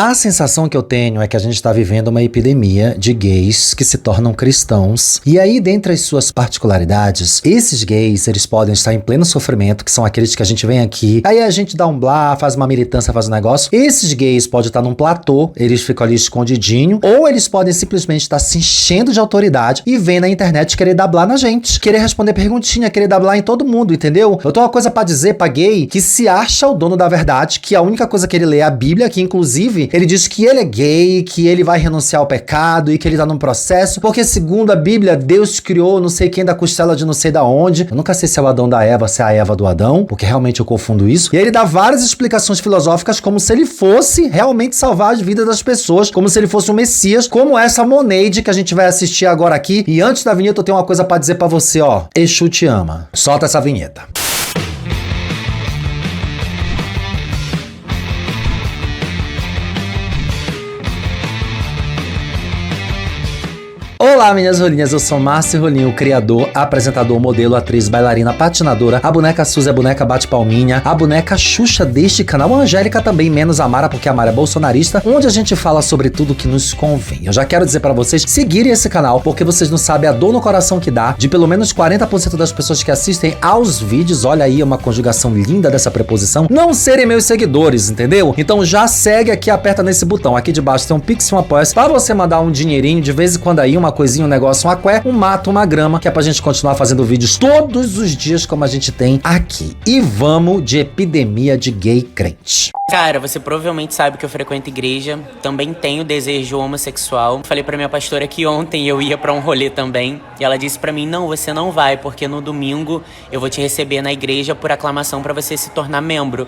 A sensação que eu tenho é que a gente está vivendo uma epidemia de gays que se tornam cristãos. E aí, dentre as suas particularidades, esses gays, eles podem estar em pleno sofrimento, que são aqueles que a gente vem aqui, aí a gente dá um blá, faz uma militância, faz um negócio. Esses gays podem estar num platô, eles ficam ali escondidinho, ou eles podem simplesmente estar se enchendo de autoridade e vem na internet querer dar blá na gente, querer responder perguntinha, querer dar blá em todo mundo, entendeu? Eu tenho uma coisa pra dizer pra gay que se acha o dono da verdade, que a única coisa que ele lê é a Bíblia, que inclusive ele diz que ele é gay, que ele vai renunciar ao pecado e que ele tá num processo, porque segundo a Bíblia, Deus criou não sei quem da costela de não sei da onde. Eu nunca sei se é o Adão da Eva, se é a Eva do Adão, porque realmente eu confundo isso. E ele dá várias explicações filosóficas como se ele fosse realmente salvar as vidas das pessoas, como se ele fosse um Messias, como essa Moneide que a gente vai assistir agora aqui. E antes da vinheta eu tenho uma coisa pra dizer pra você, ó. Exu te ama. Solta essa vinheta. Olá, minhas rolinhas, eu sou Márcio Rolinho, criador, apresentador, modelo, atriz, bailarina, patinadora, a boneca Suzy, a boneca bate-palminha, a boneca Xuxa deste canal, a Angélica também, menos a Mara, porque a Mara é bolsonarista, onde a gente fala sobre tudo que nos convém. Eu já quero dizer pra vocês seguirem esse canal, porque vocês não sabem a dor no coração que dá de pelo menos 40% das pessoas que assistem aos vídeos, olha aí uma conjugação linda dessa preposição, não serem meus seguidores, entendeu? Então já segue aqui, aperta nesse botão, aqui debaixo tem um Pix e um Apoia-se, pra você mandar um dinheirinho, de vez em quando aí, uma coisinha, um negócio, um aqué, um mato, uma grama, que é pra gente continuar fazendo vídeos todos os dias como a gente tem aqui. E vamos de epidemia de gay crente. Cara, você provavelmente sabe que eu frequento igreja, também tenho desejo homossexual. Falei pra minha pastora que ontem eu ia pra um rolê também, e ela disse pra mim, não, você não vai, porque no domingo eu vou te receber na igreja por aclamação pra você se tornar membro.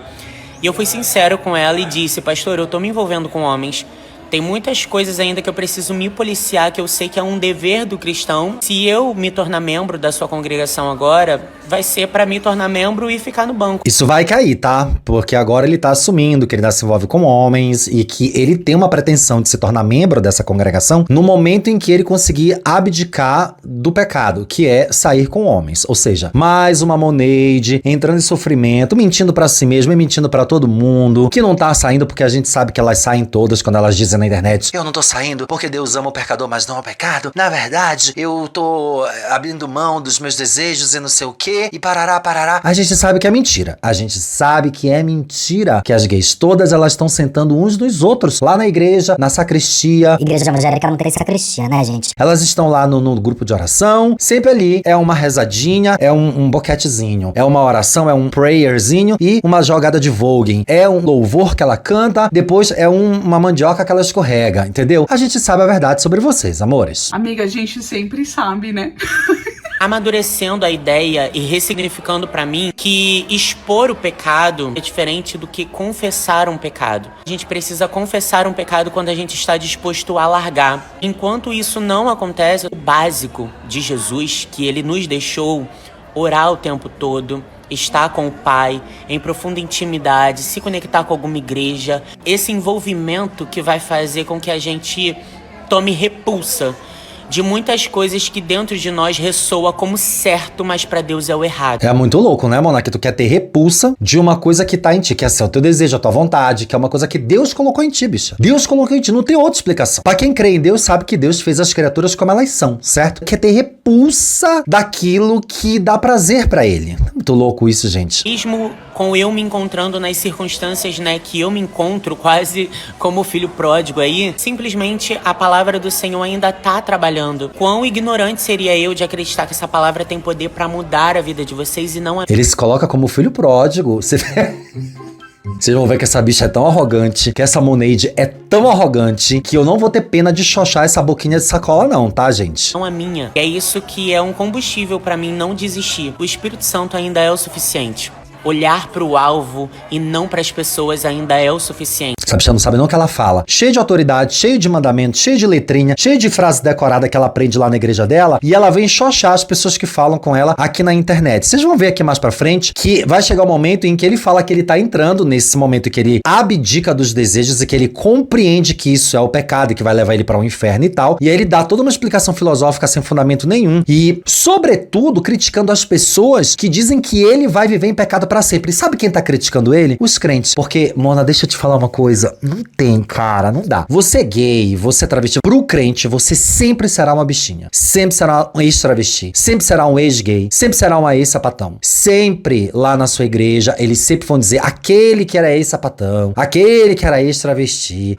E eu fui sincero com ela e disse, pastor, eu tô me envolvendo com homens, tem muitas coisas ainda que eu preciso me policiar, que eu sei que é um dever do cristão. Se eu me tornar membro da sua congregação agora, vai ser pra me tornar membro e ficar no banco. Isso vai cair, tá? Porque agora ele tá assumindo que ele ainda se envolve com homens e que ele tem uma pretensão de se tornar membro dessa congregação no momento em que ele conseguir abdicar do pecado, que é sair com homens. Ou seja, mais uma Moneide entrando em sofrimento, mentindo pra si mesma e mentindo pra todo mundo, que não tá saindo porque a gente sabe que elas saem todas quando elas dizem na internet, eu não tô saindo porque Deus ama o pecador, mas não o pecado. Na verdade, eu tô abrindo mão dos meus desejos e não sei o quê, e parará, parará. A gente sabe que é mentira. A gente sabe que é mentira, que as gays todas, elas estão sentando uns nos outros, lá na igreja, na sacristia. Igreja evangélica não tem sacristia, né, gente? Elas estão lá no grupo de oração, sempre ali é uma rezadinha, é um boquetezinho, é uma oração, é um prayerzinho e uma jogada de voguing. É um louvor que ela canta, depois é uma mandioca que ela escorrega, entendeu? A gente sabe a verdade sobre vocês, amores. Amiga, a gente sempre sabe, né? Amadurecendo a ideia e ressignificando pra mim que expor o pecado é diferente do que confessar um pecado. A gente precisa confessar um pecado quando a gente está disposto a largar. Enquanto isso não acontece, o básico de Jesus, que ele nos deixou orar o tempo todo, estar com o Pai, em profunda intimidade, se conectar com alguma igreja. Esse envolvimento que vai fazer com que a gente tome repulsa de muitas coisas que dentro de nós ressoa como certo, mas pra Deus é o errado. É muito louco, né, Mona? Que tu quer ter repulsa de uma coisa que tá em ti, que é o teu desejo, a tua vontade, que é uma coisa que Deus colocou em ti, bicha. Deus colocou em ti, não tem outra explicação. Pra quem crê em Deus, sabe que Deus fez as criaturas como elas são, certo? Quer ter repulsa daquilo que dá prazer pra ele. É muito louco isso, gente. Mesmo com eu me encontrando nas circunstâncias, né, que eu me encontro quase como filho pródigo aí, simplesmente a palavra do Senhor ainda tá trabalhando. Quão ignorante seria eu de acreditar que essa palavra tem poder pra mudar a vida de vocês e não a... Ele se coloca como filho pródigo. Vocês vão ver que essa bicha é tão arrogante, que essa Moneide é tão arrogante, que eu não vou ter pena de xoxar essa boquinha de sacola não, tá, gente? Não a minha. É isso que é um combustível pra mim não desistir. O Espírito Santo ainda é o suficiente. Olhar pro alvo e não pras pessoas ainda é o suficiente. Essa bicha não sabe não o que ela fala. Cheio de autoridade, cheio de mandamento, cheio de letrinha, cheio de frase decorada que ela aprende lá na igreja dela, e ela vem xoxar as pessoas que falam com ela aqui na internet. Vocês vão ver aqui mais pra frente que vai chegar o momento em que ele fala que ele tá entrando nesse momento que ele abdica dos desejos e que ele compreende que isso é o pecado e que vai levar ele para um inferno e tal. E aí ele dá toda uma explicação filosófica sem fundamento nenhum e, sobretudo, criticando as pessoas que dizem que ele vai viver em pecado pra sempre. E sabe quem tá criticando ele? Os crentes. Porque, Mona, deixa eu te falar uma coisa. coisa? Não tem, cara, não dá. Você é gay, você é travesti. Pro crente, você sempre será uma bichinha. Sempre será um ex-travesti. Sempre será um ex-gay. Sempre será uma ex-sapatão. Sempre lá na sua igreja, eles sempre vão dizer aquele que era ex-sapatão, aquele que era ex-travesti.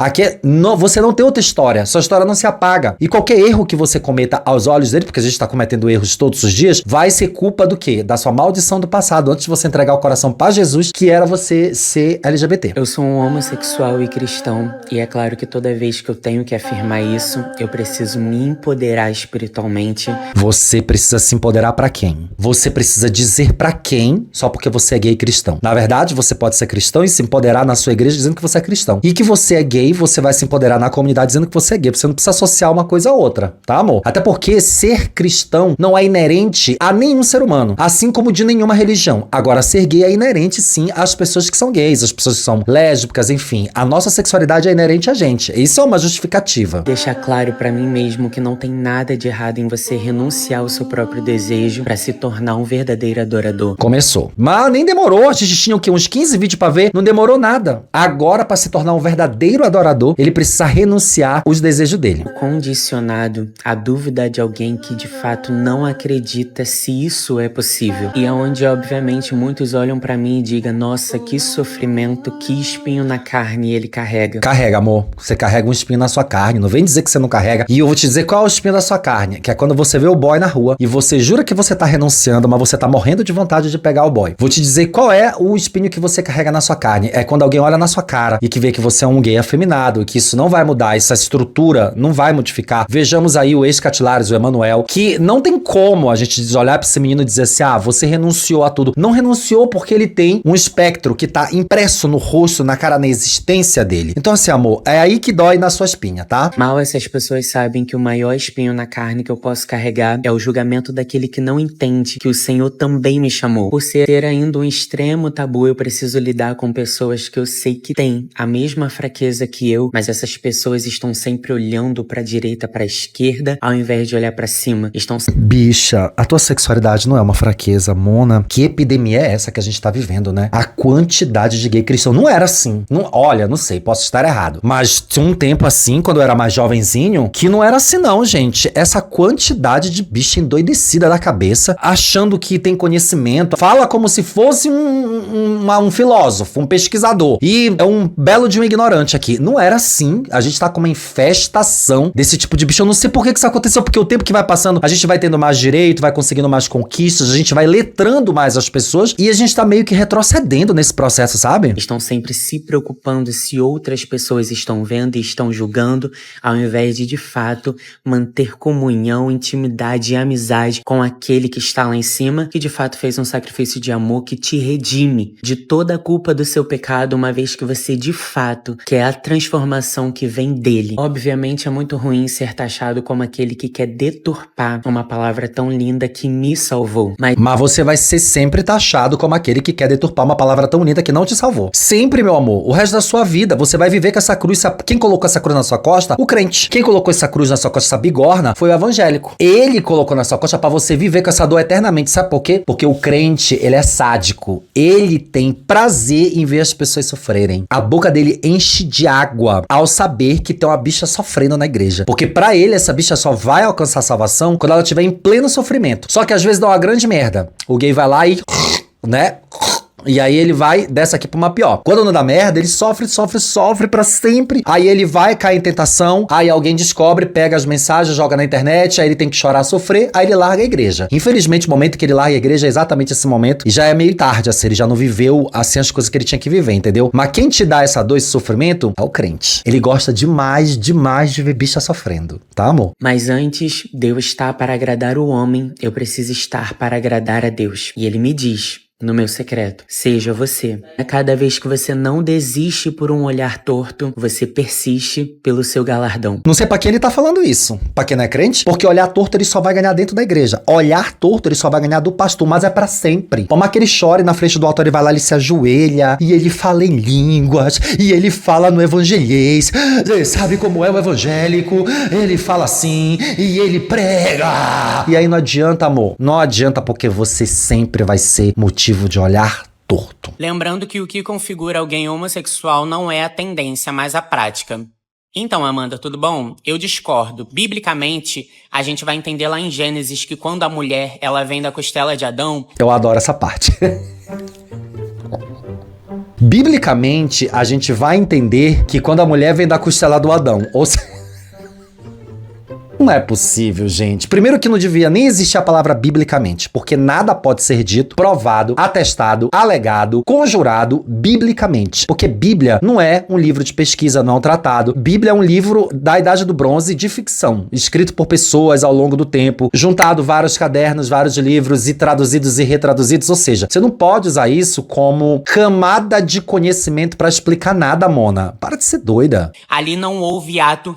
Você não tem outra história. Sua história não se apaga. E qualquer erro que você cometa aos olhos dele, porque a gente tá cometendo erros todos os dias, vai ser culpa do quê? Da sua maldição do passado, antes de você entregar o coração pra Jesus, que era você ser LGBT. Eu sou um homossexual e cristão, e é claro que toda vez que eu tenho que afirmar isso, eu preciso me empoderar espiritualmente. Você precisa se empoderar pra quem? Você precisa dizer pra quem só porque você é gay e cristão. Na verdade, você pode ser cristão e se empoderar na sua igreja dizendo que você é cristão. E que você é gay, você vai se empoderar na comunidade dizendo que você é gay. Você não precisa associar uma coisa a outra, tá, amor? Até porque ser cristão não é inerente a nenhum ser humano, assim como de nenhuma religião. Agora, ser gay é inerente, sim, às pessoas que são gays, às pessoas que são lésbicas, enfim. A nossa sexualidade é inerente a gente. Isso é uma justificativa. Deixar claro pra mim mesmo que não tem nada de errado em você renunciar ao seu próprio desejo pra se tornar um verdadeiro adorador. Começou. Mas nem demorou. A gente tinha o quê? Uns 15 vídeos pra ver. Não demorou nada. Agora, pra se tornar um verdadeiro adorador, ele precisa renunciar os desejos dele. Condicionado à dúvida de alguém que de fato não acredita se isso é possível. E é onde, obviamente, muitos olham pra mim e digam: nossa, que sofrimento, que espinho na carne ele carrega. Carrega, amor. Você carrega um espinho na sua carne. Não vem dizer que você não carrega. E eu vou te dizer qual é o espinho da sua carne. Que é quando você vê o boy na rua e você jura que você tá renunciando, mas você tá morrendo de vontade de pegar o boy. Vou te dizer qual é o espinho que você carrega na sua carne. É quando alguém olha na sua cara e que vê que você é um gay afeminado, que isso não vai mudar, essa estrutura não vai modificar. Vejamos aí o ex-Catilares, o Emanuel, que não tem como a gente olhar pra esse menino e dizer assim: ah, você renunciou a tudo. Não renunciou porque ele tem um espectro que tá impresso no rosto, na cara, na existência dele. Então assim, amor, é aí que dói na sua espinha, tá? Mal essas pessoas sabem que o maior espinho na carne que eu posso carregar é o julgamento daquele que não entende que o Senhor também me chamou. Por ser ainda um extremo tabu, eu preciso lidar com pessoas que eu sei que têm a mesma fraqueza que eu, mas essas pessoas estão sempre olhando pra direita, pra esquerda, ao invés de olhar pra cima. Bicha, a tua sexualidade não é uma fraqueza, Mona. Que epidemia é essa que a gente tá vivendo, né? A quantidade de gay cristão não era assim. Olha, não sei, posso estar errado. Mas tinha um tempo assim, quando eu era mais jovenzinho, que não era assim não, gente. Essa quantidade de bicha endoidecida da cabeça, achando que tem conhecimento. Fala como se fosse um filósofo, um pesquisador. E é um belo de um ignorante aqui. Não era assim. A gente tá com uma infestação desse tipo de bicho. Eu não sei por que isso aconteceu, porque o tempo que vai passando, a gente vai tendo mais direito, vai conseguindo mais conquistas, a gente vai letrando mais as pessoas e a gente tá meio que retrocedendo nesse processo, sabe? Estão sempre se preocupando se outras pessoas estão vendo e estão julgando, ao invés de fato manter comunhão, intimidade e amizade com aquele que está lá em cima, que de fato fez um sacrifício de amor que te redime de toda a culpa do seu pecado, uma vez que você de fato quer a transformação que vem dele. Obviamente é muito ruim ser taxado como aquele que quer deturpar uma palavra tão linda que me salvou. Mas você vai ser sempre taxado como aquele que quer deturpar uma palavra tão linda que não te salvou. Sempre, meu amor. O resto da sua vida, você vai viver com essa cruz. Quem colocou essa cruz na sua costa? O crente. Quem colocou essa cruz na sua costa, essa bigorna, foi o evangélico. Ele colocou na sua costa pra você viver com essa dor eternamente. Sabe por quê? Porque o crente, ele é sádico. Ele tem prazer em ver as pessoas sofrerem. A boca dele enche de água ao saber que tem uma bicha sofrendo na igreja. Porque pra ele, essa bicha só vai alcançar a salvação quando ela estiver em pleno sofrimento. Só que às vezes dá uma grande merda. O gay vai lá e... né? E aí ele vai dessa aqui pra uma pior. Quando não dá merda, ele sofre pra sempre. Aí ele vai cair em tentação. Aí alguém descobre, pega as mensagens, joga na internet. Aí ele tem que chorar, sofrer. Aí ele larga a igreja. Infelizmente, o momento que ele larga a igreja é exatamente esse momento. E já é meio tarde, assim. Ele já não viveu, assim, as coisas que ele tinha que viver, entendeu? Mas quem te dá essa dor, esse sofrimento, é o crente. Ele gosta demais de ver bicha sofrendo. Tá, amor? Mas antes de eu estar para agradar o homem, eu preciso estar para agradar a Deus. E ele me diz... no meu secreto, seja você. A cada vez que você não desiste por um olhar torto, você persiste pelo seu galardão. Não sei pra quem ele tá falando isso. Pra quem não é crente? Porque olhar torto ele só vai ganhar dentro da igreja. Olhar torto ele só vai ganhar do pastor, mas é pra sempre. Por mais que ele chore na frente do altar, ele vai lá, ele se ajoelha, e ele fala em línguas, e ele fala no evangelhês. Sabe como é o evangélico? Ele fala assim, e ele prega. E aí não adianta, amor. Não adianta, porque você sempre vai ser motivo de olhar torto. Lembrando que o que configura alguém homossexual não é a tendência, mas a prática. Então, Amanda, tudo bom? Eu discordo. Biblicamente, a gente vai entender lá em Gênesis que quando a mulher, ela vem da costela de Adão... Eu adoro essa parte. Biblicamente, a gente vai entender que quando a mulher vem da costela do Adão, ou seja... Não é possível, gente. Primeiro que não devia nem existir a palavra biblicamente, porque nada pode ser dito, provado, atestado, alegado, conjurado biblicamente. Porque Bíblia não é um livro de pesquisa, não é um tratado. Bíblia é um livro da Idade do Bronze de ficção, escrito por pessoas ao longo do tempo, juntado vários cadernos, vários livros e traduzidos e retraduzidos. Ou seja, você não pode usar isso como camada de conhecimento pra explicar nada, Mona. Para de ser doida. Ali não houve ato,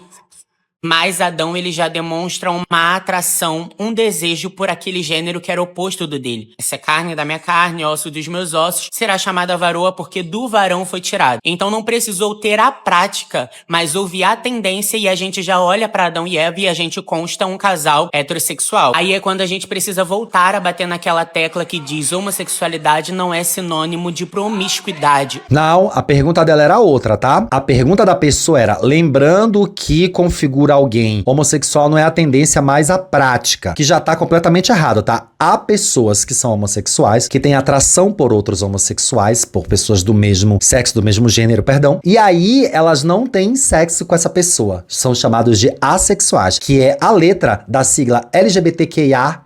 mas Adão ele já demonstra uma atração, um desejo por aquele gênero que era oposto do dele. Essa é carne da minha carne, osso dos meus ossos, será chamada varoa porque do varão foi tirado. Então não precisou ter a prática, mas houve a tendência e a gente já olha pra Adão e Eva e a gente consta um casal heterossexual. Aí é quando a gente precisa voltar a bater naquela tecla que diz homossexualidade não é sinônimo de promiscuidade. Não, a pergunta dela era outra, tá? A pergunta da pessoa era, lembrando que configura alguém homossexual não é a tendência, mas a prática, que já tá completamente errado, tá? Há pessoas que são homossexuais, que têm atração por outros homossexuais, por pessoas do mesmo sexo, do mesmo gênero, perdão, e aí elas não têm sexo com essa pessoa. São chamados de assexuais, que é a letra da sigla LGBTQIA+.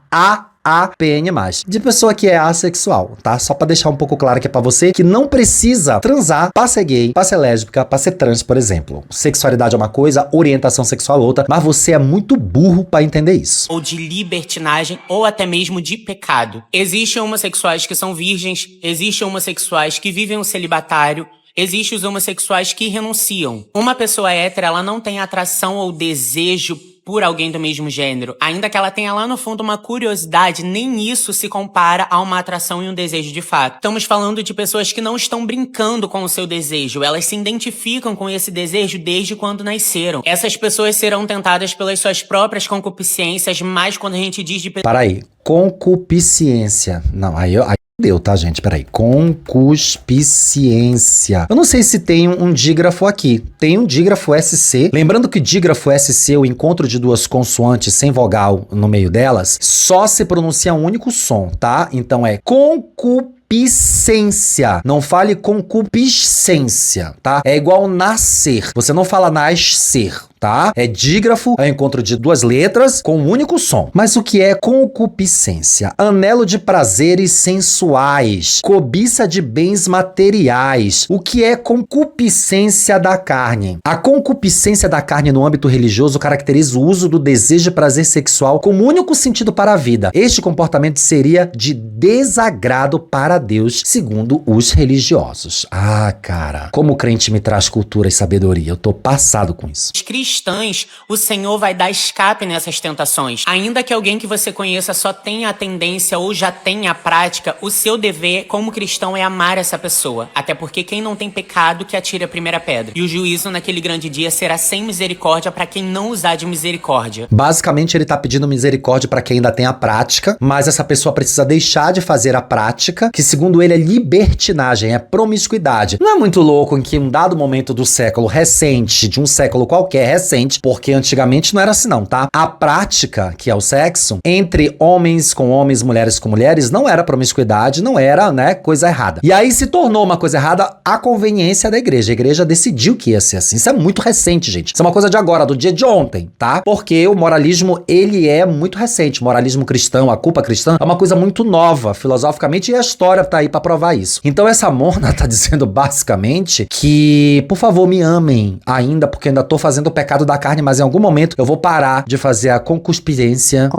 APN+, de pessoa que é assexual, tá? Só pra deixar um pouco claro aqui pra você que não precisa transar pra ser gay, pra ser lésbica, pra ser trans, por exemplo. Sexualidade é uma coisa, orientação sexual é outra, mas você é muito burro pra entender isso. Ou de libertinagem, ou até mesmo de pecado. Existem homossexuais que são virgens, existem homossexuais que vivem um celibatário, existem os homossexuais que renunciam. Uma pessoa hétera, ela não tem atração ou desejo por alguém do mesmo gênero. Ainda que ela tenha lá no fundo uma curiosidade, nem isso se compara a uma atração e um desejo de fato. Estamos falando de pessoas que não estão brincando com o seu desejo, elas se identificam com esse desejo desde quando nasceram. Essas pessoas serão tentadas pelas suas próprias concupiscências, mas quando a gente diz de... Para aí, concupiscência. Não, aí deu, tá, gente? Peraí. Concupiscência. Eu não sei se tem um dígrafo aqui. Tem um dígrafo SC. Lembrando que dígrafo SC, o encontro de duas consoantes sem vogal no meio delas, só se pronuncia um único som, tá? Então é concupiscência. Não fale concupiscência, tá? É igual nascer. Você não fala nascer, tá? É dígrafo, é o encontro de duas letras com um único som. Mas o que é concupiscência? Anelo de prazeres sensuais, cobiça de bens materiais. O que é concupiscência da carne? A concupiscência da carne no âmbito religioso caracteriza o uso do desejo de prazer sexual como único sentido para a vida. Este comportamento seria de desagrado para Deus, segundo os religiosos. Ah, cara, como o crente me traz cultura e sabedoria. Eu tô passado com isso. Cristãs, o Senhor vai dar escape nessas tentações. Ainda que alguém que você conheça só tenha a tendência ou já tenha a prática, o seu dever como cristão é amar essa pessoa. Até porque quem não tem pecado que atire a primeira pedra. E o juízo naquele grande dia será sem misericórdia para quem não usar de misericórdia. Basicamente ele tá pedindo misericórdia para quem ainda tem a prática, mas essa pessoa precisa deixar de fazer a prática, que segundo ele é libertinagem, é promiscuidade. Não é muito louco em que um dado momento do século recente, de um século qualquer recente, porque antigamente não era assim não, tá? A prática, que é o sexo, entre homens com homens, mulheres com mulheres, não era promiscuidade, não era, né, coisa errada. E aí se tornou uma coisa errada a conveniência da igreja. A igreja decidiu que ia ser assim. Isso é muito recente, gente. Isso é uma coisa de agora, do dia de ontem, tá? Porque o moralismo, ele é muito recente. O moralismo cristão, a culpa cristã, é uma coisa muito nova, filosoficamente, e a história tá aí pra provar isso. Então essa Mona tá dizendo basicamente que, por favor, me amem ainda, porque eu ainda tô fazendo o pecado da carne, mas em algum momento eu vou parar de fazer a concupiscência,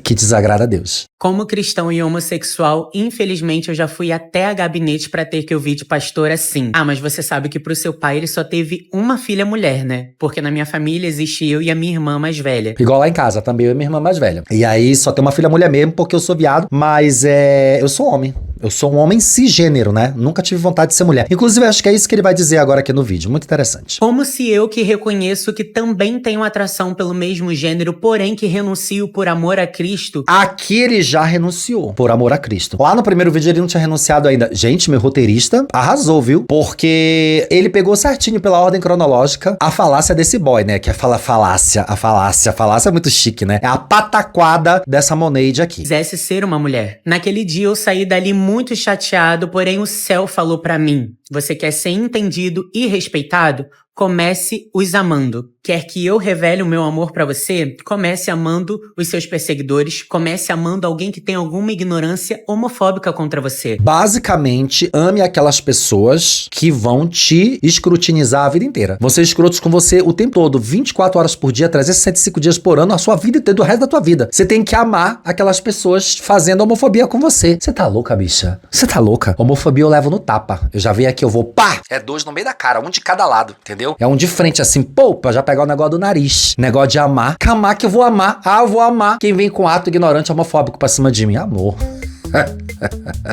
que desagrada a Deus. Como cristão e homossexual, infelizmente eu já fui até a gabinete pra ter que ouvir de pastor assim. Ah, mas você sabe que pro seu pai ele só teve uma filha mulher, né? Porque na minha família existe eu e a minha irmã mais velha. Igual lá em casa, também eu e minha irmã mais velha. E aí só tem uma filha mulher mesmo, porque eu sou viado, mas eu sou homem. Eu sou um homem cisgênero, né? Nunca tive vontade de ser mulher. Inclusive, acho que é isso que ele vai dizer agora aqui no vídeo. Muito interessante. Como se eu, que reconheço que também tenho atração pelo mesmo gênero, porém que renuncio por amor a Cristo. Aqui ele já renunciou, por amor a Cristo. Lá no primeiro vídeo ele não tinha renunciado ainda. Gente, meu roteirista arrasou, viu? Porque ele pegou certinho pela ordem cronológica a falácia desse boy, né? Que é falácia. A falácia é muito chique, né? É a pataquada dessa Moneide aqui. Quisesse ser uma mulher. Naquele dia eu saí dali muito chateado, porém o céu falou pra mim: você quer ser entendido e respeitado? Comece os amando. Quer que eu revele o meu amor pra você? Comece amando os seus perseguidores. Comece amando alguém que tem alguma ignorância homofóbica contra você. Basicamente, ame aquelas pessoas que vão te escrutinizar a vida inteira. Vão ser escrotos com você o tempo todo, 24 horas por dia, 365 dias por ano, a sua vida inteira, do resto da tua vida. Você tem que amar aquelas pessoas fazendo homofobia com você. Você tá louca, bicha? Você tá louca? Homofobia eu levo no tapa. Eu já vi aqui, eu vou, pá! É 2 no meio da cara, um de cada lado, entendeu? É um de frente assim, pô, pra já pegar o negócio do nariz. Negócio de amar. Amar que eu vou amar. Ah, eu vou amar quem vem com ato ignorante homofóbico pra cima de mim. Amor.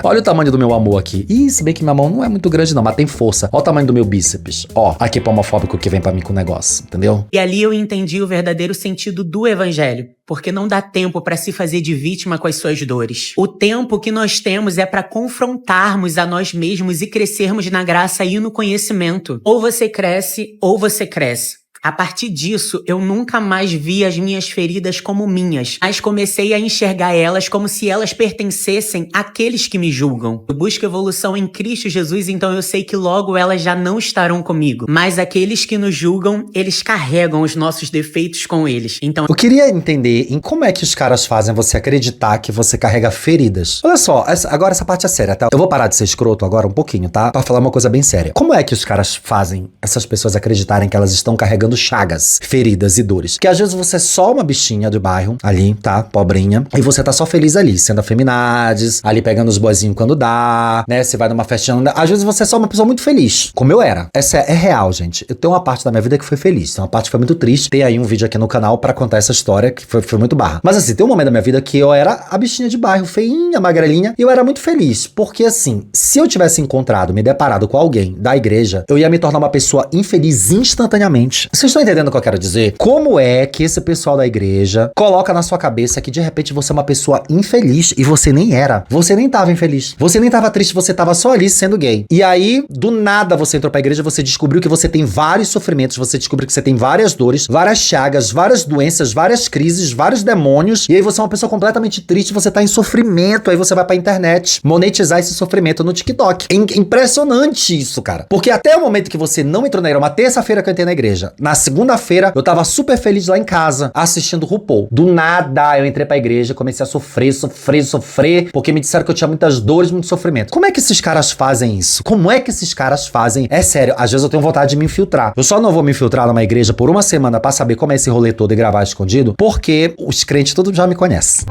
Olha o tamanho do meu amor aqui. Ih, se bem que minha mão não é muito grande não, mas tem força. Olha o tamanho do meu bíceps. Ó, aqui pro homofóbico que vem pra mim com o negócio, entendeu? E ali eu entendi o verdadeiro sentido do evangelho. Porque não dá tempo pra se fazer de vítima com as suas dores. O tempo que nós temos é pra confrontarmos a nós mesmos e crescermos na graça e no conhecimento. Ou você cresce, ou você cresce. A partir disso, eu nunca mais vi as minhas feridas como minhas, mas comecei a enxergar elas como se elas pertencessem àqueles que me julgam. Eu busco evolução em Cristo Jesus, então eu sei que logo elas já não estarão comigo. Mas aqueles que nos julgam, eles carregam os nossos defeitos com eles. Então, eu queria entender em como é que os caras fazem você acreditar que você carrega feridas. Olha só, agora essa parte é séria, tá? Eu vou parar de ser escroto agora um pouquinho, tá? Pra falar uma coisa bem séria. Como é que os caras fazem essas pessoas acreditarem que elas estão carregando chagas, feridas e dores? Que às vezes você é só uma bichinha do bairro, ali, tá? Pobrinha. E você tá só feliz ali, sendo afeminades, ali pegando os boizinhos quando dá, né? Você vai numa festinha. Às vezes você é só uma pessoa muito feliz, como eu era. Essa é real, gente. Eu tenho uma parte da minha vida que foi feliz, tem uma parte que foi muito triste. Tem aí um vídeo aqui no canal pra contar essa história que foi muito barra. Mas assim, tem um momento da minha vida que eu era a bichinha de bairro, feinha, magrelinha, e eu era muito feliz. Porque assim, se eu tivesse encontrado, me deparado com alguém da igreja, eu ia me tornar uma pessoa infeliz instantaneamente. Vocês estão entendendo o que eu quero dizer? Como é que esse pessoal da igreja coloca na sua cabeça que de repente você é uma pessoa infeliz e você nem era? Você nem tava infeliz. Você nem tava triste, você tava só ali sendo gay. E aí, do nada, você entrou pra igreja, você descobriu que você tem vários sofrimentos, você descobriu que você tem várias dores, várias chagas, várias doenças, várias crises, vários demônios. E aí você é uma pessoa completamente triste, você tá em sofrimento. Aí você vai pra internet monetizar esse sofrimento no TikTok. É impressionante isso, cara. Porque até o momento que você não entrou na igreja, uma terça-feira que eu entrei na igreja, na segunda-feira eu tava super feliz lá em casa, assistindo RuPaul. Do nada eu entrei pra igreja, comecei a sofrer, porque me disseram que eu tinha muitas dores, muito sofrimento. Como é que esses caras fazem isso? Como é que esses caras fazem? É sério, às vezes eu tenho vontade de me infiltrar. Eu só não vou me infiltrar numa igreja por uma semana pra saber como é esse rolê todo e gravar escondido, porque os crentes todos já me conhecem.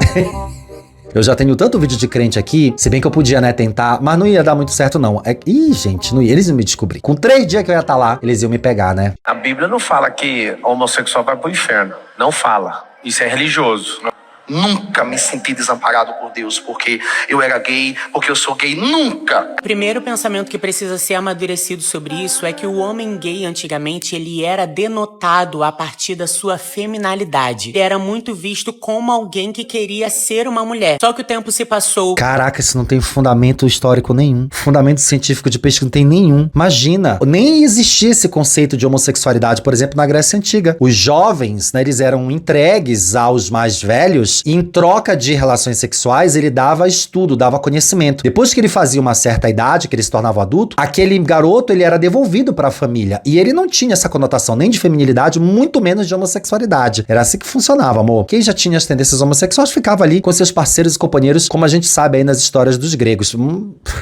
Eu já tenho tanto vídeo de crente aqui, se bem que eu podia, né, tentar, mas não ia dar muito certo, não. Ih, gente, não ia, eles iam me descobrir. Com 3 dias que eu ia estar lá, eles iam me pegar, né? A Bíblia não fala que homossexual vai pro inferno. Não fala. Isso é religioso. Nunca me senti desamparado por Deus porque eu era gay, porque eu sou gay. Nunca! o primeiro pensamento que precisa ser amadurecido sobre isso é que o homem gay antigamente ele era denotado a partir da sua feminilidade. Ele era muito visto como alguém que queria ser uma mulher. Só que o tempo se passou. Caraca, isso não tem fundamento histórico nenhum. Fundamento científico de pesquisa não tem nenhum. Imagina, nem existia esse conceito de homossexualidade, por exemplo, na Grécia Antiga. Os jovens, né, eles eram entregues aos mais velhos e em troca de relações sexuais, ele dava estudo, dava conhecimento. Depois que ele fazia uma certa idade, que ele se tornava adulto, aquele garoto, ele era devolvido para a família. E ele não tinha essa conotação nem de feminilidade, muito menos de homossexualidade. Era assim que funcionava, amor. Quem já tinha as tendências homossexuais ficava ali com seus parceiros e companheiros, como a gente sabe aí nas histórias dos gregos.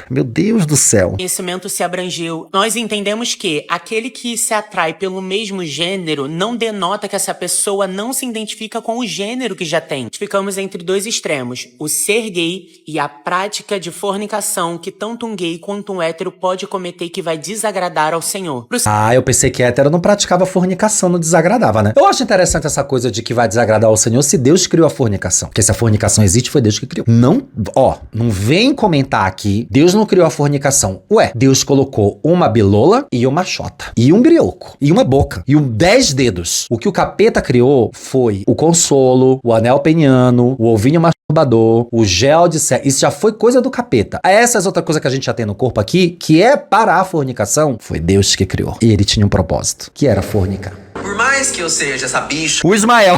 Meu Deus do céu. O conhecimento se abrangeu. Nós entendemos que aquele que se atrai pelo mesmo gênero não denota que essa pessoa não se identifica com o gênero que já tem. ficamos entre dois extremos, o ser gay e a prática de fornicação que tanto um gay quanto um hétero pode cometer que vai desagradar ao Senhor. Ah, eu pensei que hétero não praticava fornicação, não desagradava, né? Eu acho interessante essa coisa de que vai desagradar ao Senhor se Deus criou a fornicação. Porque se a fornicação existe, foi Deus que criou. Não vem comentar aqui, Deus não criou a fornicação. Ué, Deus colocou uma bilola e uma xota. E um brioco. E uma boca. E 10 dedos. O que o capeta criou foi o consolo, o anel peniano, o ovinho masturbador, o gel de sexo. Isso já foi coisa do capeta. Essas outras coisas que a gente já tem no corpo aqui, que é parar a fornicação, foi Deus que criou. E ele tinha um propósito, que era fornicar. Por mais que eu seja essa bicha... O Ismael...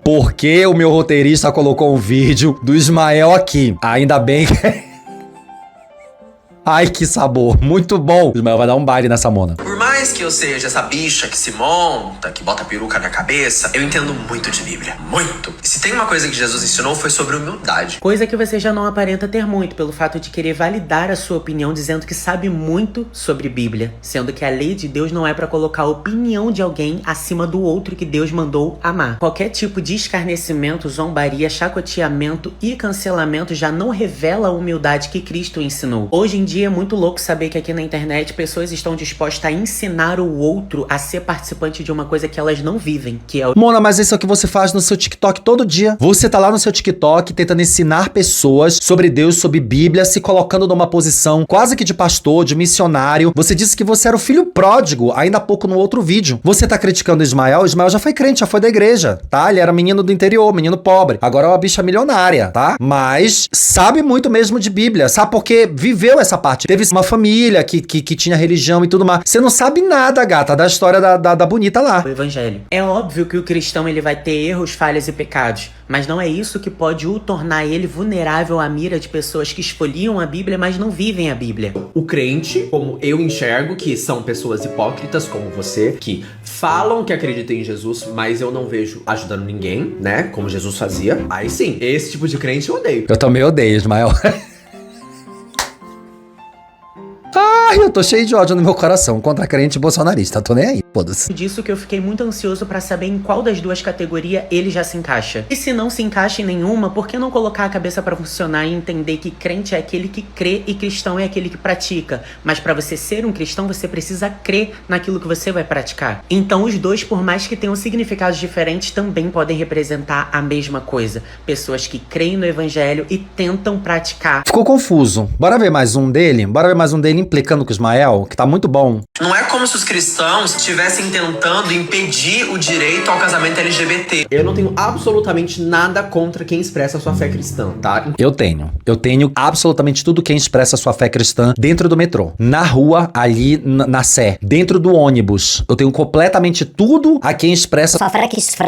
Porque o meu roteirista colocou um vídeo do Ismael aqui. Ainda bem que... Ai, que sabor. Muito bom. O Ismael vai dar um baile nessa mona. Por mais que eu seja essa bicha que se monta, que bota peruca na cabeça, eu entendo muito de Bíblia. Muito. E se tem uma coisa que Jesus ensinou foi sobre humildade. Coisa que você já não aparenta ter muito, pelo fato de querer validar a sua opinião dizendo que sabe muito sobre Bíblia, sendo que a lei de Deus não é pra colocar a opinião de alguém acima do outro que Deus mandou amar. Qualquer tipo de escarnecimento, zombaria, chacoteamento e cancelamento já não revela a humildade que Cristo ensinou. Hoje em dia é muito louco saber que aqui na internet pessoas estão dispostas a ensinar o outro a ser participante de uma coisa que elas não vivem, que é o... Mona, mas isso é o que você faz no seu TikTok todo dia. Você tá lá no seu TikTok tentando ensinar pessoas sobre Deus, sobre Bíblia, se colocando numa posição quase que de pastor, de missionário. Você disse que você era o filho pródigo, ainda há pouco no outro vídeo. Você tá criticando o Ismael já foi crente, já foi da igreja, tá? Ele era menino do interior, menino pobre. Agora é uma bicha milionária, tá? Mas sabe muito mesmo de Bíblia, sabe? Porque viveu essa parte. Teve uma família que tinha religião e tudo mais. Você não sabe nada, gata, da história da bonita lá. O evangelho. É óbvio que o cristão ele vai ter erros, falhas e pecados, mas não é isso que pode o tornar ele vulnerável à mira de pessoas que esfoliam a Bíblia, mas não vivem a Bíblia. O crente, como eu enxergo, que são pessoas hipócritas como você, que falam que acreditam em Jesus, mas eu não vejo ajudando ninguém, né? Como Jesus fazia. Aí sim, esse tipo de crente eu odeio. Eu também odeio, Ismael. Ai, eu tô cheio de ódio no meu coração contra crente bolsonarista. Tô nem aí, foda-se. Disso que eu fiquei muito ansioso pra saber em qual das duas categorias ele já se encaixa. E se não se encaixa em nenhuma, por que não colocar a cabeça pra funcionar e entender que crente é aquele que crê e cristão é aquele que pratica? Mas pra você ser um cristão, você precisa crer naquilo que você vai praticar. Então os dois, por mais que tenham significados diferentes, também podem representar a mesma coisa. Pessoas que creem no evangelho e tentam praticar. Ficou confuso. Bora ver mais um dele? Bora ver mais um dele implicando com o Ismael, que tá muito bom. Não é como se os cristãos estivessem tentando impedir o direito ao casamento LGBT. Eu não tenho absolutamente nada contra quem expressa a sua fé cristã, tá? Eu tenho absolutamente tudo quem expressa a sua fé cristã dentro do metrô, na rua, ali na Sé, dentro do ônibus. Eu tenho completamente tudo a quem expressa Sua fé cristã,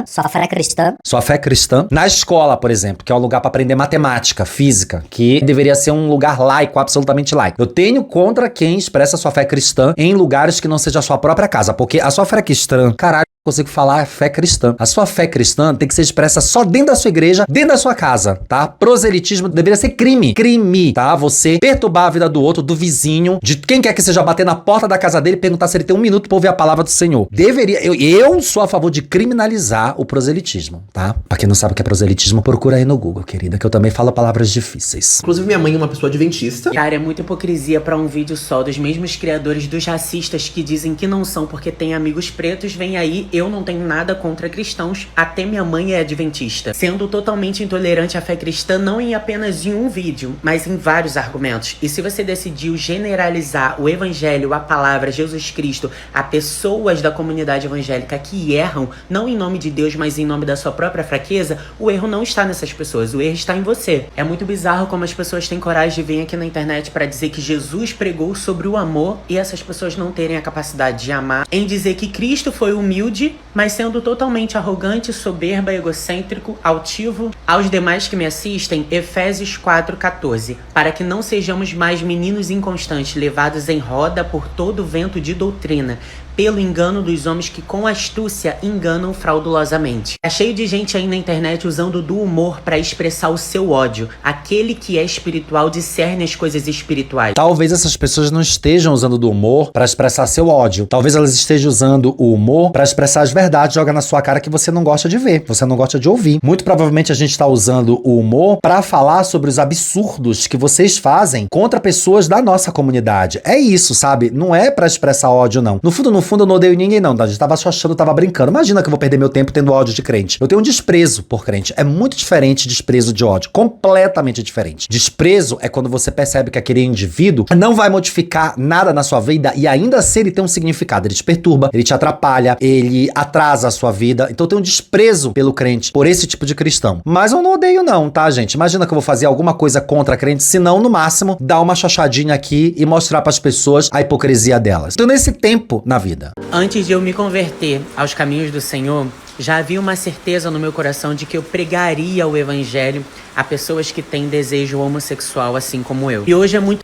sua fé cristã. sua fé cristã. Na escola, por exemplo, que é um lugar pra aprender matemática, física, que deveria ser um lugar laico, absolutamente laico. Eu tenho contra quem expressa a sua fé cristã em lugares que não seja a sua própria casa, porque a sua fé cristã, caralho, consigo falar fé cristã. A sua fé cristã tem que ser expressa só dentro da sua igreja, dentro da sua casa, tá? Proselitismo deveria ser crime. Crime, tá? Você perturbar a vida do outro, do vizinho, de quem quer que seja, bater na porta da casa dele e perguntar se ele tem um minuto pra ouvir a palavra do Senhor. Deveria. Eu sou a favor de criminalizar o proselitismo, tá? Pra quem não sabe o que é proselitismo, procura aí no Google, querida, que eu também falo palavras difíceis. Inclusive, minha mãe é uma pessoa adventista. Cara, é muita hipocrisia pra um vídeo só dos mesmos criadores dos racistas que dizem que não são porque tem amigos pretos, vem aí, eu não tenho nada contra cristãos, até minha mãe é adventista. Sendo totalmente intolerante à fé cristã não em apenas em um vídeo, mas em vários argumentos. E se você decidiu generalizar o evangelho, a palavra, Jesus Cristo, a pessoas da comunidade evangélica que erram, não em nome de Deus, mas em nome da sua própria fraqueza, o erro não está nessas pessoas, o erro está em você. É muito bizarro como as pessoas têm coragem de vir aqui na internet pra dizer que Jesus pregou sobre o amor e essas pessoas não terem a capacidade de amar, em dizer que Cristo foi humilde, mas sendo totalmente arrogante, soberba, egocêntrico, altivo. Aos demais que me assistem, Efésios 4:14, para que não sejamos mais meninos inconstantes, levados em roda por todo vento de doutrina, pelo engano dos homens que com astúcia enganam fraudulosamente. É cheio de gente aí na internet usando do humor pra expressar o seu ódio. Aquele que é espiritual discerne as coisas espirituais. Talvez essas pessoas não estejam usando do humor pra expressar seu ódio. Talvez elas estejam usando o humor pra expressar as verdades verdade joga na sua cara que você não gosta de ver, você não gosta de ouvir. Muito provavelmente a gente tá usando o humor pra falar sobre os absurdos que vocês fazem contra pessoas da nossa comunidade. É isso, sabe? Não é pra expressar ódio, não. No fundo, eu não odeio ninguém, não. A gente tava só achando, tava brincando. Imagina que eu vou perder meu tempo tendo ódio de crente. Eu tenho um desprezo por crente. É muito diferente desprezo de ódio. Completamente diferente. Desprezo é quando você percebe que aquele indivíduo não vai modificar nada na sua vida e ainda assim ele tem um significado. Ele te perturba, ele te atrapalha, ele atrasa a sua vida. Então eu tenho um desprezo pelo crente, por esse tipo de cristão. Mas eu não odeio não, tá, gente? Imagina que eu vou fazer alguma coisa contra crente, se não, no máximo, dar uma chachadinha aqui e mostrar pras pessoas a hipocrisia delas. Então nesse tempo na vida. Antes de eu me converter aos caminhos do Senhor, já havia uma certeza no meu coração de que eu pregaria o evangelho a pessoas que têm desejo homossexual assim como eu. E hoje é muito...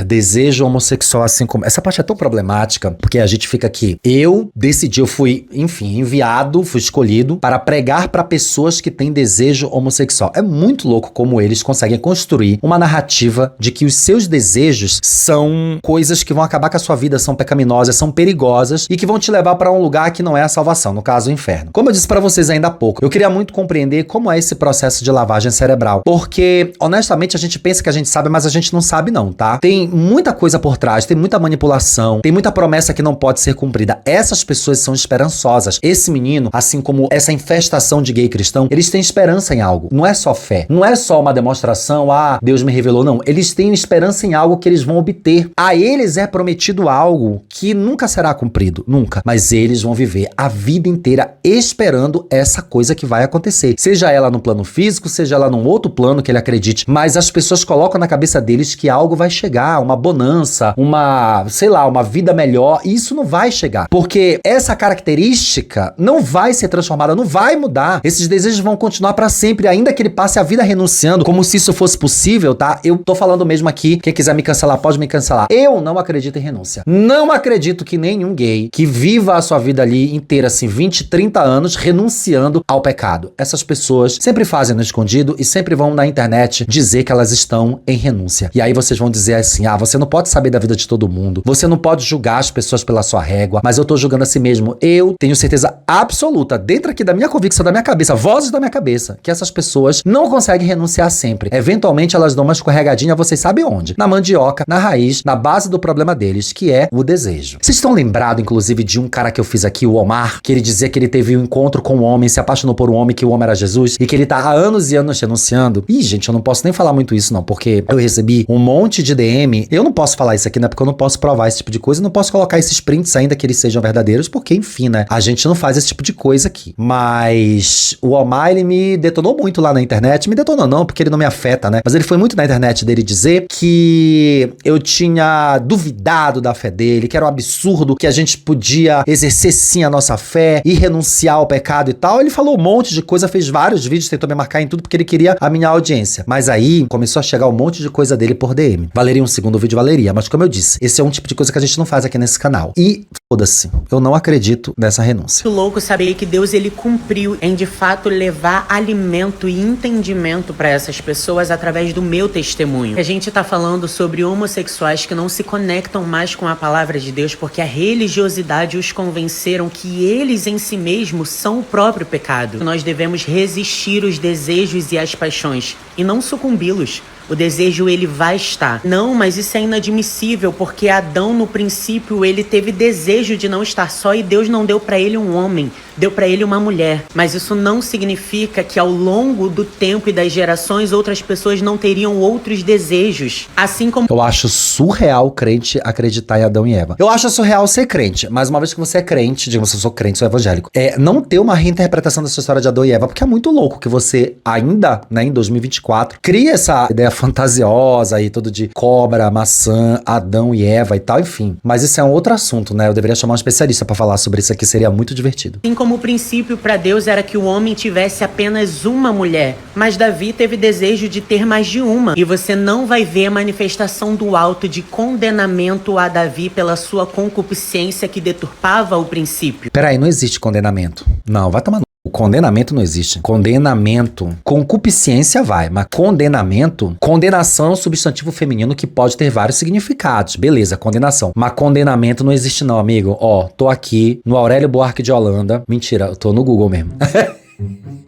Desejo homossexual assim como... Essa parte é tão problemática, porque a gente fica aqui. Eu decidi, eu fui, enfim, enviado, fui escolhido para pregar para pessoas que têm desejo homossexual. É muito louco como eles conseguem construir uma narrativa de que os seus desejos são coisas que vão acabar com a sua vida, são pecaminosas, são perigosas e que vão te levar para um lugar que não é a salvação, no caso, o inferno. Como eu disse para vocês ainda há pouco, eu queria muito compreender como é esse processo de lavagem cerebral, porque, honestamente, a gente pensa que a gente sabe, mas a gente não sabe não, tá? Tem muita coisa por trás, tem muita manipulação, tem muita promessa que não pode ser cumprida. Essas pessoas são esperançosas. Esse menino, assim como essa infestação de gay cristão, eles têm esperança em algo. Não é só fé. Não é só uma demonstração, Deus me revelou, não. Eles têm esperança em algo que eles vão obter. A eles é prometido algo que nunca será cumprido, nunca. Mas eles vão viver a vida inteira esperando essa coisa que vai acontecer. Seja ela no plano físico, seja ela num outro plano que ele acredite. Mas as pessoas colocam na cabeça deles que algo vai chegar, uma bonança, uma vida melhor, e isso não vai chegar. Porque essa característica não vai ser transformada, não vai mudar. Esses desejos vão continuar pra sempre, ainda que ele passe a vida renunciando, como se isso fosse possível, tá? Eu tô falando mesmo aqui, quem quiser me cancelar, pode me cancelar. Eu não acredito em renúncia. Não acredito que nenhum gay que viva a sua vida ali inteira, assim, 20, 30 anos, renunciando ao pecado. Essas pessoas sempre fazem no escondido e sempre vão na internet dizer que elas estão em renúncia. E aí vocês vão dizer assim, você não pode saber da vida de todo mundo, você não pode julgar as pessoas pela sua régua, mas eu tô julgando a si mesmo. Eu tenho certeza absoluta, dentro aqui da minha convicção, da minha cabeça, vozes da minha cabeça, que essas pessoas não conseguem renunciar sempre. Eventualmente elas dão uma escorregadinha, vocês sabem onde? Na mandioca, na raiz, na base do problema deles, que é o desejo. Vocês estão lembrados, inclusive, de um cara que eu fiz aqui, o Omar, que ele dizia que ele teve um encontro com um homem, se apaixonou por um homem, que o homem era Jesus, e que ele tá há anos e anos renunciando? Ih, gente, eu não posso nem falar muito isso não, porque eu recebi um monte de DM, eu não posso falar isso aqui, né, porque eu não posso provar esse tipo de coisa, não posso colocar esses prints ainda que eles sejam verdadeiros, porque, enfim, né, a gente não faz esse tipo de coisa aqui. Mas o Omar, ele me detonou muito lá na internet, me detonou não, porque ele não me afeta, né, mas ele foi muito na internet dele dizer que eu tinha duvidado da fé dele, que era um absurdo, que a gente podia exercer sim a nossa fé e renunciar ao pecado e tal. Ele falou um monte de coisa, fez vários vídeos, tentou me marcar em tudo porque ele queria a minha audiência. Mas aí começou a chegar um monte de coisa dele por DM. Valeria um segundo vídeo, valeria, mas como eu disse, esse é um tipo de coisa que a gente não faz aqui nesse canal. E foda-se, eu não acredito nessa renúncia. Muito louco saber que Deus, ele cumpriu em de fato levar alimento e entendimento para essas pessoas através do meu testemunho. A gente tá falando sobre homossexuais que não se conectam mais com a palavra de Deus porque a religiosidade os convenceram que eles em si mesmos são o próprio pecado. Nós devemos resistir os desejos e as paixões e não sucumbi-los. O desejo, ele vai estar. Não, mas isso é inadmissível, porque Adão, no princípio, ele teve desejo de não estar só e Deus não deu pra ele um homem, deu pra ele uma mulher. Mas isso não significa que ao longo do tempo e das gerações, outras pessoas não teriam outros desejos. Assim como... Eu acho surreal crente acreditar em Adão e Eva. Eu acho surreal ser crente, mas uma vez que você é crente, digamos, eu sou crente, sou evangélico, não ter uma reinterpretação dessa história de Adão e Eva, porque é muito louco que você ainda, né, em 2024, cria essa ideia fantasiosa aí, tudo de cobra, maçã, Adão e Eva e tal, enfim. Mas isso é um outro assunto, né? Eu deveria chamar um especialista pra falar sobre isso aqui, seria muito divertido. Assim como o princípio para Deus era que o homem tivesse apenas uma mulher, mas Davi teve desejo de ter mais de uma. E você não vai ver a manifestação do alto de condenamento a Davi pela sua concupiscência que deturpava o princípio. Peraí, não existe condenamento. Não, vai tomar no O condenamento não existe. Condenamento. Concupiscência vai, mas condenamento. Condenação é um substantivo feminino que pode ter vários significados. Beleza, condenação. Mas condenamento não existe, não, amigo. Ó, tô aqui no Aurélio Buarque de Holanda. Mentira, eu tô no Google mesmo.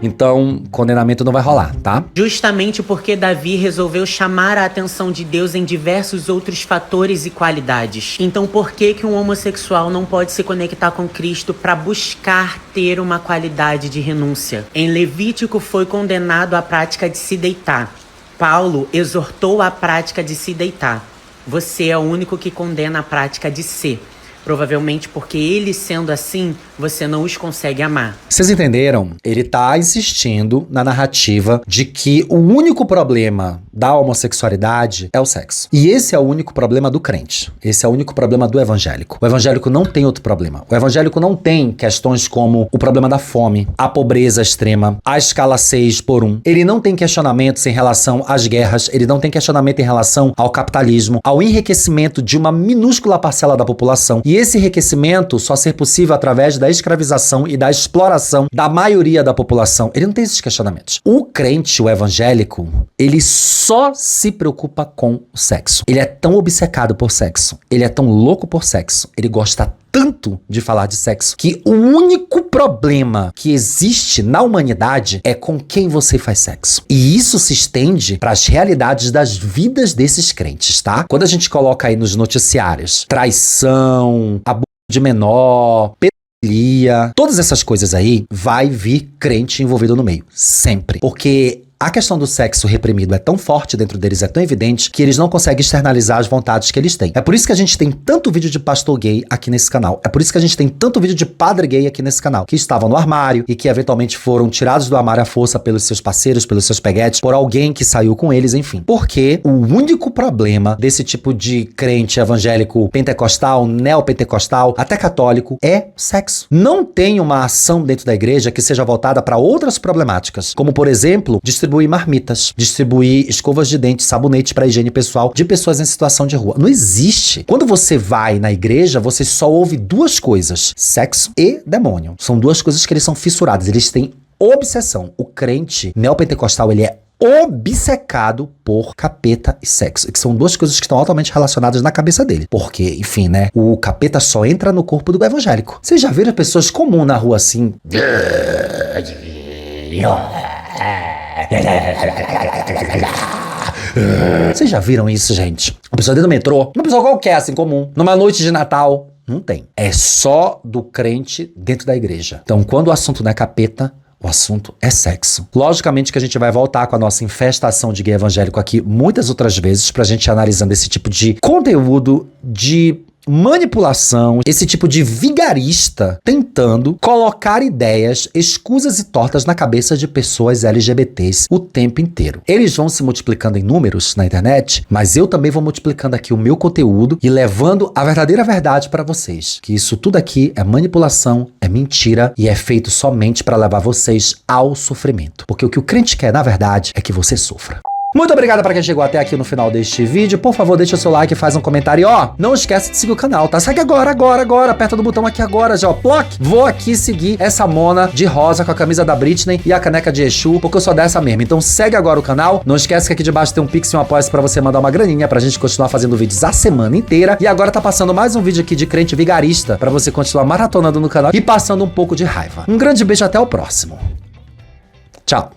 Então, condenamento não vai rolar, tá? Justamente porque Davi resolveu chamar a atenção de Deus em diversos outros fatores e qualidades. Então, por que que um homossexual não pode se conectar com Cristo para buscar ter uma qualidade de renúncia? Em Levítico foi condenado à prática de se deitar. Paulo exortou a prática de se deitar. Você é o único que condena a prática de ser. Provavelmente porque ele sendo assim, você não os consegue amar. Vocês entenderam? Ele tá insistindo na narrativa de que o único problema da homossexualidade é o sexo. E esse é o único problema do crente. Esse é o único problema do evangélico. O evangélico não tem outro problema. O evangélico não tem questões como o problema da fome, a pobreza extrema, a escala 6:1. Ele não tem questionamentos em relação às guerras, ele não tem questionamento em relação ao capitalismo, ao enriquecimento de uma minúscula parcela da população. E esse enriquecimento só ser possível através da escravização e da exploração da maioria da população. Ele não tem esses questionamentos. O crente, o evangélico, ele só se preocupa com o sexo. Ele é tão obcecado por sexo, ele é tão louco por sexo, ele gosta tanto de falar de sexo, que o único problema que existe na humanidade é com quem você faz sexo. E isso se estende para as realidades das vidas desses crentes, tá? Quando a gente coloca aí nos noticiários traição, abuso de menor, pedofilia, todas essas coisas aí, vai vir crente envolvido no meio. Sempre. Porque a questão do sexo reprimido é tão forte dentro deles, é tão evidente, que eles não conseguem externalizar as vontades que eles têm. É por isso que a gente tem tanto vídeo de pastor gay aqui nesse canal. É por isso que a gente tem tanto vídeo de padre gay aqui nesse canal, que estavam no armário e que eventualmente foram tirados do armário à força pelos seus parceiros, pelos seus peguetes, por alguém que saiu com eles, enfim. Porque o único problema desse tipo de crente evangélico pentecostal, neopentecostal, até católico, é sexo. Não tem uma ação dentro da igreja que seja voltada para outras problemáticas, como por exemplo, distribuir marmitas, distribuir escovas de dente, sabonete para higiene pessoal de pessoas em situação de rua. Não existe. Quando você vai na igreja, você só ouve duas coisas: sexo e demônio. São duas coisas que eles são fissurados, eles têm obsessão. O crente neopentecostal, ele é obcecado por capeta e sexo, que são duas coisas que estão altamente relacionadas na cabeça dele. Porque, enfim, né, o capeta só entra no corpo do evangélico. Vocês já viram pessoas comuns na rua assim? Vocês já viram isso, gente? Uma pessoa dentro do metrô, uma pessoa qualquer, assim, comum, numa noite de Natal. Não tem. É só do crente dentro da igreja. Então, quando o assunto não é capeta, o assunto é sexo. Logicamente que a gente vai voltar com a nossa infestação de gay evangélico aqui muitas outras vezes pra gente ir analisando esse tipo de conteúdo de manipulação, esse tipo de vigarista tentando colocar ideias escusas e tortas na cabeça de pessoas LGBTs o tempo inteiro. Eles vão se multiplicando em números na internet, mas eu também vou multiplicando aqui o meu conteúdo e levando a verdadeira verdade para vocês, que isso tudo aqui é manipulação, é mentira e é feito somente para levar vocês ao sofrimento. Porque o que o crente quer, na verdade, é que você sofra. Muito obrigado para quem chegou até aqui no final deste vídeo. Por favor, deixa o seu like, faz um comentário. E ó, não esquece de seguir o canal, tá? Segue agora. Aperta no botão aqui agora já, ó. Ploc! Vou aqui seguir essa mona de rosa com a camisa da Britney e a caneca de Exu, porque eu sou dessa mesmo. Então segue agora o canal. Não esquece que aqui debaixo tem um Pix e um Apoia-se pra você mandar uma graninha pra gente continuar fazendo vídeos a semana inteira. E agora tá passando mais um vídeo aqui de crente vigarista pra você continuar maratonando no canal e passando um pouco de raiva. Um grande beijo, até o próximo. Tchau.